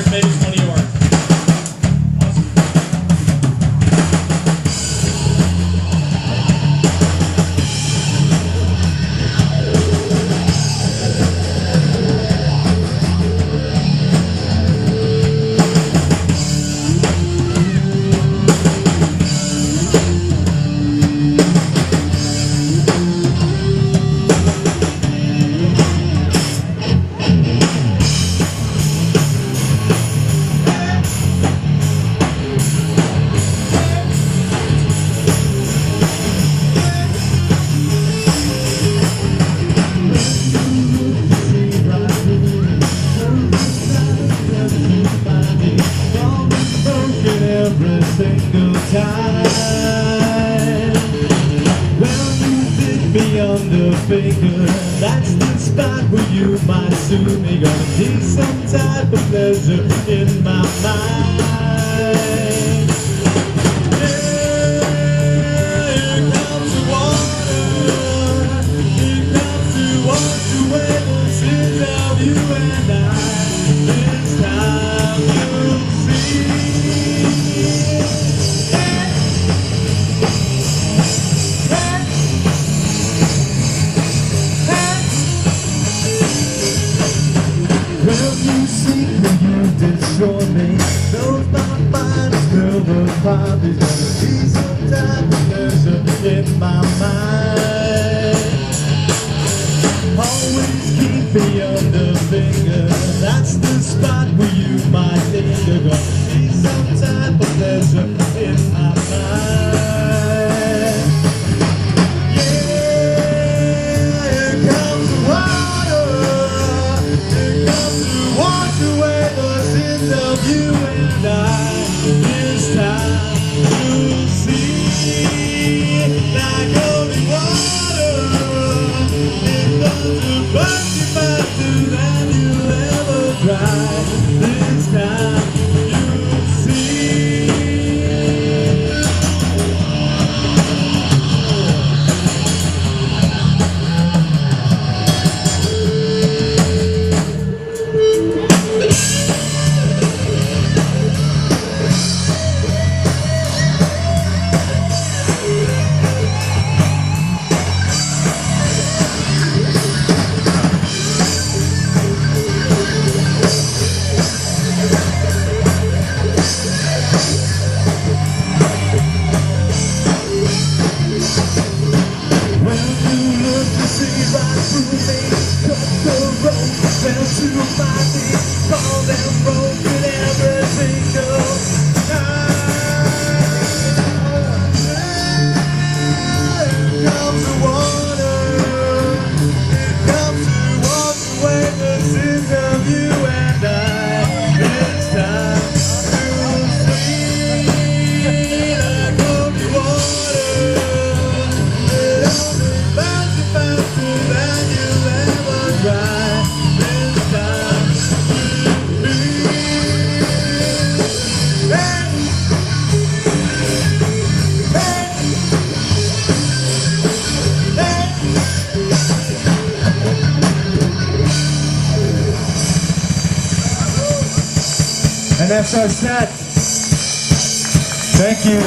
favorites, maybe it's one of yours. Every single time. Well, you did me on the finger. That's the spot where you might soon be gonna see some type of pleasure in my mind. Yeah, here comes the water. Here comes to wash away the sins of you and I. This time you'll see. Well, you see when you destroy me, knows my mind is filled with pop. There's gonna be some type of pleasure in my mind. Always keep me under finger. That's the spot where you might think you're gonna see some type of pleasure in my mind. Yeah, here comes the water. Here comes to wash away the sins of you and I. This time you'll see, like holy water. It doesn't burn you faster than you'll ever try. This time you'll see. And that's our set. Thank you.